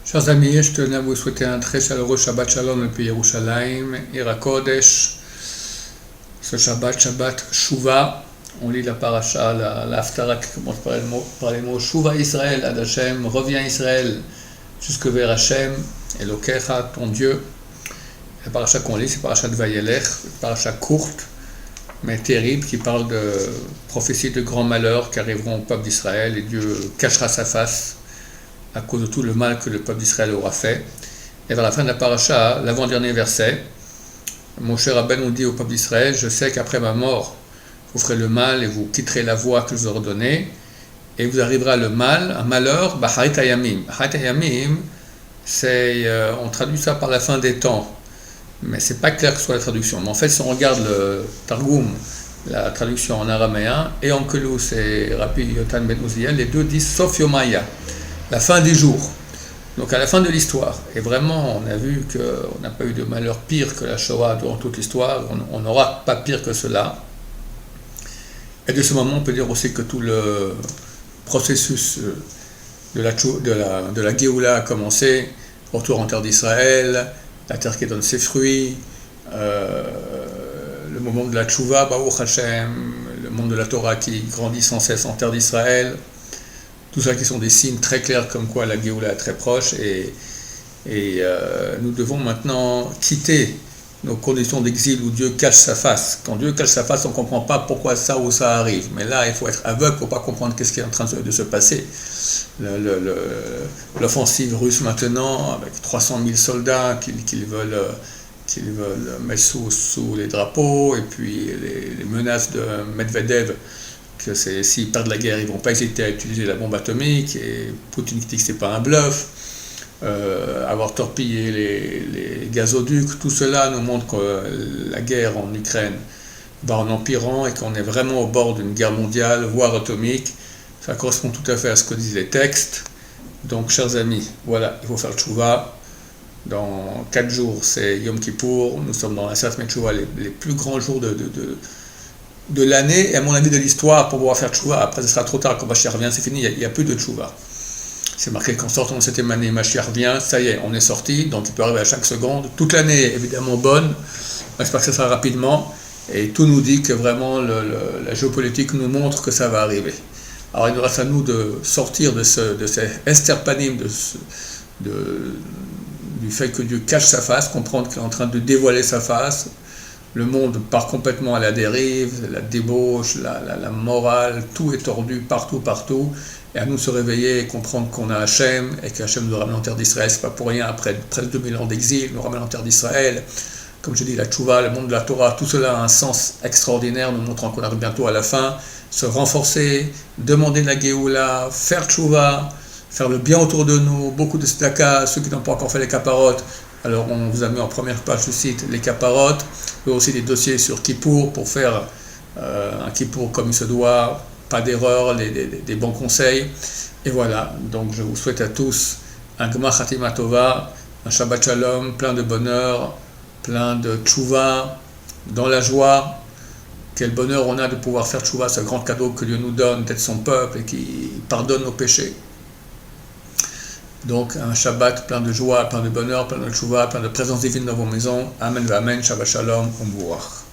Chers amis, je tenais à vous souhaiter un très chaleureux Shabbat Shalom depuis Yerushalayim, Ira Kodesh. Ce Shabbat Shuvah, on lit la paracha, la Haftara qui commence par les mots Shuvah Israël, Ad Hashem, reviens Israël, jusque vers Hashem, Elokecha, ton Dieu. La paracha qu'on lit, c'est paracha de Vayelech, une paracha courte, mais terrible, qui parle de prophéties de grands malheurs qui arriveront au peuple d'Israël, et Dieu cachera sa face à cause de tout le mal que le peuple d'Israël aura fait. Et vers la fin de la paracha, l'avant-dernier verset, Moshe Rabbeinu nous dit au peuple d'Israël, je sais qu'après ma mort, vous ferez le mal et vous quitterez la voie que je vous ai ordonnée, et vous arrivera le mal, un malheur, Baharit Hayamim. Baharit Hayamim, on traduit ça par la fin des temps, mais c'est pas clair que ce soit la traduction. Mais en fait, si on regarde le Targum, la traduction en araméen, et en Kelus et Rabbi Yotan Ben Uziel, les deux disent Sof Yomaya, la fin des jours. Donc à la fin de l'histoire. Et vraiment, on a vu qu'on n'a pas eu de malheur pire que la Shoah durant toute l'histoire. On n'aura pas pire que cela. Et de ce moment, on peut dire aussi que tout le processus de la Géoula a commencé. Retour en terre d'Israël, la terre qui donne ses fruits, le moment de la Tchouva, Baruch Hashem, le monde de la Torah qui grandit sans cesse en terre d'Israël. Tout ça qui sont des signes très clairs comme quoi la Géoula est très proche et nous devons maintenant quitter nos conditions d'exil où Dieu cache sa face. Quand Dieu cache sa face, on ne comprend pas pourquoi ça ou ça arrive. Mais là, il faut être aveugle pour ne pas comprendre qu'est-ce qui est en train de se passer. L'offensive russe maintenant, avec 300 000 soldats qu'ils veulent mettre sous les drapeaux, et puis les menaces de Medvedev, que s'ils perdent la guerre, ils ne vont pas hésiter à utiliser la bombe atomique, et Poutine dit que ce n'est pas un bluff, avoir torpillé les gazoducs, tout cela nous montre que la guerre en Ukraine va en empirant et qu'on est vraiment au bord d'une guerre mondiale, voire atomique. Ça correspond tout à fait à ce que disent les textes. Donc, chers amis, voilà, il faut faire le tchouva. Dans 4 jours, c'est Yom Kippour, nous sommes dans la Sat Tchouva, les plus grands jours de l'année, et à mon avis de l'histoire, pour pouvoir faire tchouva. Après, ce sera trop tard, quand Mashiach revient, c'est fini, il n'y a plus de tchouva. C'est marqué qu'en sortant de cette année, Mashiach revient, ça y est, on est sorti, donc il peut arriver à chaque seconde. Toute l'année est évidemment bonne, j'espère que ça sera rapidement, et tout nous dit que vraiment la géopolitique nous montre que ça va arriver. Alors il nous reste à nous de sortir de ces esterpanim, du fait que Dieu cache sa face, comprendre qu'il est en train de dévoiler sa face. Le monde part complètement à la dérive, la débauche, la morale, tout est tordu partout. Et à nous de se réveiller et comprendre qu'on a Hachem, et qu'Hachem nous ramène en terre d'Israël. C'est pas pour rien, après presque 2000 ans d'exil, nous ramène en terre d'Israël. Comme je dis, la Tchouva, le monde de la Torah, tout cela a un sens extraordinaire, nous montrant qu'on arrive bientôt à la fin. Se renforcer, demander la Géoula, faire Tchouva, faire le bien autour de nous, beaucoup de tzedaka, ceux qui n'ont pas encore fait les caparotes. Alors on vous a mis en première page du site les caparotes, mais aussi des dossiers sur Kippour pour faire un Kippour comme il se doit, pas d'erreur, des bons conseils. Et voilà, donc je vous souhaite à tous un Gmar Khatima Tova, un Shabbat Shalom, plein de bonheur, plein de tchouva, dans la joie. Quel bonheur on a de pouvoir faire tchouva, ce grand cadeau que Dieu nous donne d'être son peuple et qui pardonne nos péchés. Donc un Shabbat plein de joie, plein de bonheur, plein de tchouva, plein de présence divine dans vos maisons. Amen, amen, Shabbat Shalom, Umbuach.